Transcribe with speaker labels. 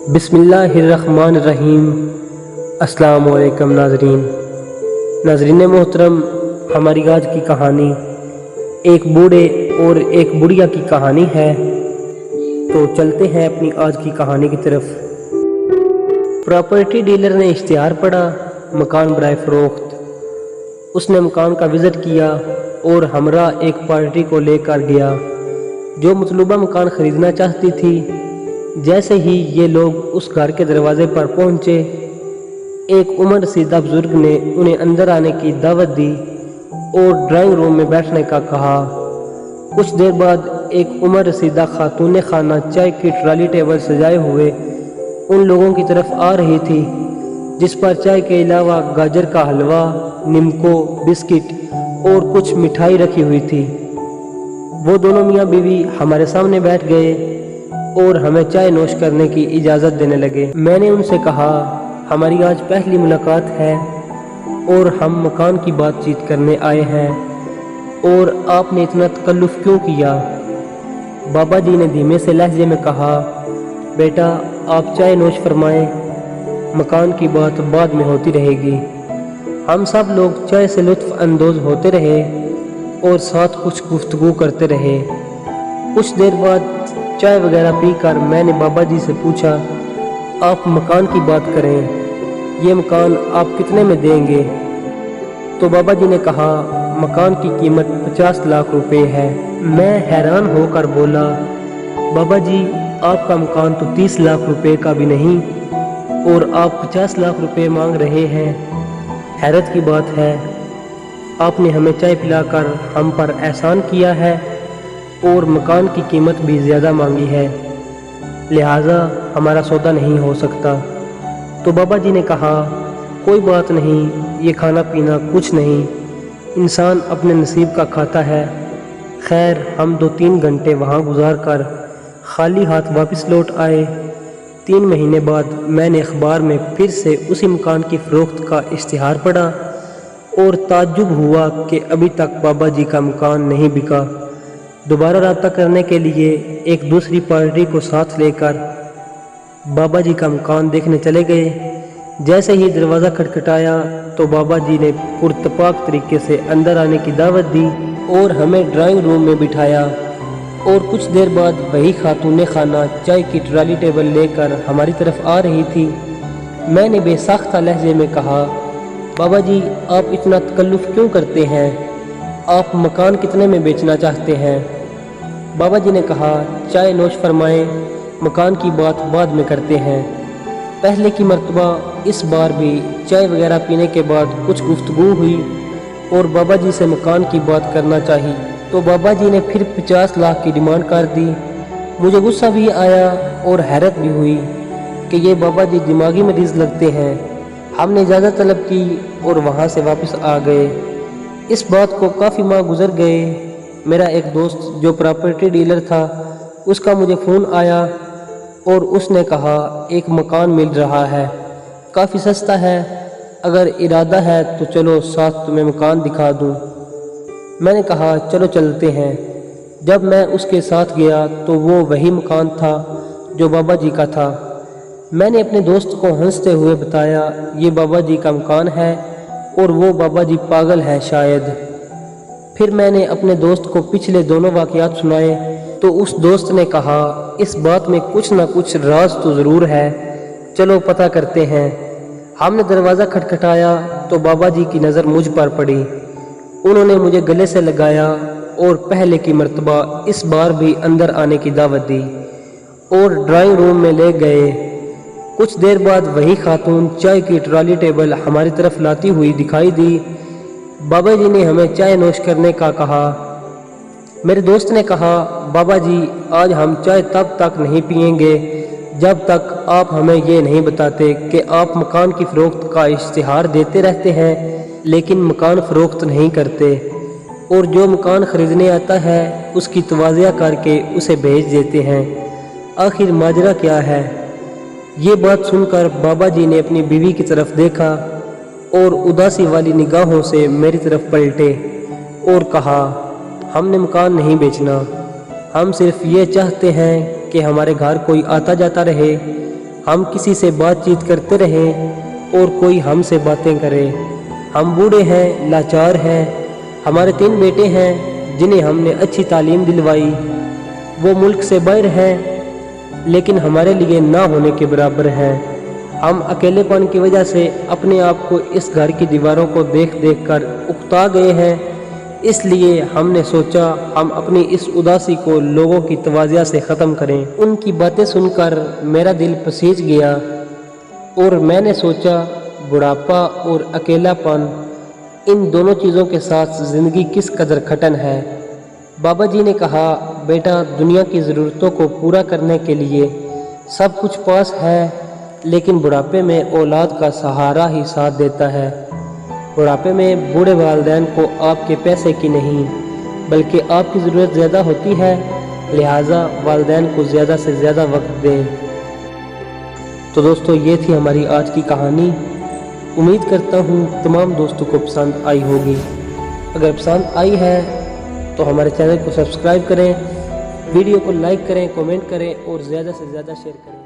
Speaker 1: बिस्मिल्लाहिर्रहमानिर्रहीम। अस्सलाम वालेकुम नाज़रीन मोहतरम, हमारी आज की कहानी एक बूढ़े और एक बुढ़िया की कहानी है। तो चलते हैं अपनी आज की कहानी की तरफ। प्रॉपर्टी डीलर ने इश्तिहार पढ़ा, मकान बराए फ़रोख्त। उसने मकान का विज़िट किया और हमरा एक पार्टी को लेकर गया जो मतलूबा मकान ख़रीदना चाहती थी। जैसे ही ये लोग उस घर के दरवाजे पर पहुंचे, एक उम्र रसीदा बुजुर्ग ने उन्हें अंदर आने की दावत दी और ड्राइंग रूम में बैठने का कहा। कुछ देर बाद एक उम्र रसीदा खातून खाना चाय की ट्राली टेबल सजाए हुए उन लोगों की तरफ आ रही थी, जिस पर चाय के अलावा गाजर का हलवा, निम्को, बिस्किट और कुछ मिठाई रखी हुई थी। वो दोनों मियाँ बीवी हमारे सामने बैठ गए और हमें चाय नोश करने की इजाज़त देने लगे। मैंने उनसे कहा, हमारी आज पहली मुलाकात है और हम मकान की बातचीत करने आए हैं, और आपने इतना तकल्लुफ़ क्यों किया? बाबा जी ने धीमे से लहजे में कहा, बेटा आप चाय नोश फरमाएं, मकान की बात बाद में होती रहेगी। हम सब लोग चाय से लुत्फ़ अंदोज़ होते रहे और साथ कुछ गुफ्तगू करते रहे। कुछ देर बाद चाय वगैरह पीकर मैंने बाबा जी से पूछा, आप मकान की बात करें, ये मकान आप कितने में देंगे? तो बाबा जी ने कहा, मकान की कीमत 50 लाख रुपए है। मैं हैरान होकर बोला, बाबा जी आपका मकान तो 30 लाख रुपए का भी नहीं और आप 50 लाख रुपए मांग रहे हैं। हैरत की बात है, आपने हमें चाय पिलाकर हम पर एहसान किया है और मकान की कीमत भी ज़्यादा मांगी है, लिहाजा हमारा सौदा नहीं हो सकता। तो बाबा जी ने कहा, कोई बात नहीं, ये खाना पीना कुछ नहीं, इंसान अपने नसीब का खाता है। खैर हम 2-3 घंटे वहाँ गुजार कर खाली हाथ वापस लौट आए। 3 महीने बाद मैंने अखबार में फिर से उसी मकान की फ़रोख्त का इश्तिहार पढ़ा और ताज्जुब हुआ कि अभी तक बाबा जी का मकान नहीं बिका। दोबारा राब्ता करने के लिए एक दूसरी पार्टी को साथ लेकर बाबा जी का मकान देखने चले गए। जैसे ही दरवाज़ा खटखटाया तो बाबा जी ने पुरतपाक तरीके से अंदर आने की दावत दी और हमें ड्राइंग रूम में बिठाया। और कुछ देर बाद वही खातून खाना चाय की ट्राली टेबल लेकर हमारी तरफ आ रही थी। मैंने बेसाख्ता लहजे में कहा, बाबा जी आप इतना तकल्लुफ़ क्यों करते हैं? आप मकान कितने में बेचना चाहते हैं? बाबा जी ने कहा, चाय नोश फरमाएं, मकान की बात बाद में करते हैं। पहले की मर्तबा इस बार भी चाय वगैरह पीने के बाद कुछ गुफ्तगू हुई और बाबा जी से मकान की बात करना चाहिए, तो बाबा जी ने फिर 50 लाख की डिमांड कर दी। मुझे गुस्सा भी आया और हैरत भी हुई कि ये बाबा जी दिमागी मरीज़ लगते हैं। हमने इजाज़त तलब की और वहाँ से वापस आ गए। इस बात को काफ़ी माह गुजर गए। मेरा एक दोस्त जो प्रॉपर्टी डीलर था, उसका मुझे फ़ोन आया और उसने कहा, एक मकान मिल रहा है, काफ़ी सस्ता है, अगर इरादा है तो चलो साथ तुम्हें मकान दिखा दूँ। मैंने कहा चलो चलते हैं। जब मैं उसके साथ गया तो वो वही मकान था जो बाबा जी का था। मैंने अपने दोस्त को हंसते हुए बताया, ये बाबा जी का मकान है और वो बाबा जी पागल है शायद। फिर मैंने अपने दोस्त को पिछले दोनों वाक़यात सुनाए तो उस दोस्त ने कहा, इस बात में कुछ ना कुछ राज तो ज़रूर है, चलो पता करते हैं। हमने दरवाज़ा खटखटाया तो बाबा जी की नज़र मुझ पर पड़ी। उन्होंने मुझे गले से लगाया और पहले की मर्तबा इस बार भी अंदर आने की दावत दी और ड्राइंग रूम में ले गए। कुछ देर बाद वही खातून चाय की ट्राली टेबल हमारी तरफ लाती हुई दिखाई दी। बाबा जी ने हमें चाय नोश करने का कहा। मेरे दोस्त ने कहा, बाबा जी आज हम चाय तब तक नहीं पिएंगे जब तक आप हमें ये नहीं बताते कि आप मकान की फ़रोख्त का इश्तिहार देते रहते हैं लेकिन मकान फ़रोख्त नहीं करते, और जो मकान ख़रीदने आता है उसकी तवाज़िया करके उसे भेज देते हैं। आखिर माजरा क्या है? ये बात सुनकर बाबा जी ने अपनी बीवी की तरफ देखा और उदासी वाली निगाहों से मेरी तरफ पलटे और कहा, हमने मकान नहीं बेचना, हम सिर्फ ये चाहते हैं कि हमारे घर कोई आता जाता रहे, ہم کسی سے بات چیت کرتے رہیں اور کوئی ہم سے باتیں کرے۔ ہم بوڑھے ہیں، لاچار ہیں، ہمارے 3 بیٹے ہیں جنہیں ہم نے اچھی تعلیم دلوائی، وہ ملک سے باہر ہیں لیکن ہمارے لیے نہ ہونے کے برابر ہیں۔ ہم اکیلے پن کی وجہ سے اپنے آپ کو اس گھر کی دیواروں کو دیکھ دیکھ کر اکتا گئے ہیں، اس لیے ہم نے سوچا ہم اپنی اس اداسی کو لوگوں کی توازیہ سے ختم کریں۔ ان کی باتیں سن کر میرا دل پسیج گیا اور میں نے سوچا بڑھاپا اور اکیلا پن، ان دونوں چیزوں کے ساتھ زندگی کس قدر کھٹن ہے۔ بابا جی نے کہا، بیٹا دنیا کی ضرورتوں کو پورا کرنے کے لیے سب کچھ پاس ہے، لیکن بڑھاپے میں اولاد کا سہارا ہی ساتھ دیتا ہے۔ بڑھاپے میں بوڑھے والدین کو آپ کے پیسے کی نہیں بلکہ آپ کی ضرورت زیادہ ہوتی ہے، لہٰذا والدین کو زیادہ سے زیادہ وقت دیں۔ تو دوستو، یہ تھی ہماری آج کی کہانی۔ امید کرتا ہوں تمام دوستوں کو پسند آئی ہوگی۔ اگر پسند آئی ہے تو ہمارے چینل کو سبسکرائب کریں، ویڈیو کو لائک کریں، کومنٹ کریں اور زیادہ سے زیادہ شیئر کریں۔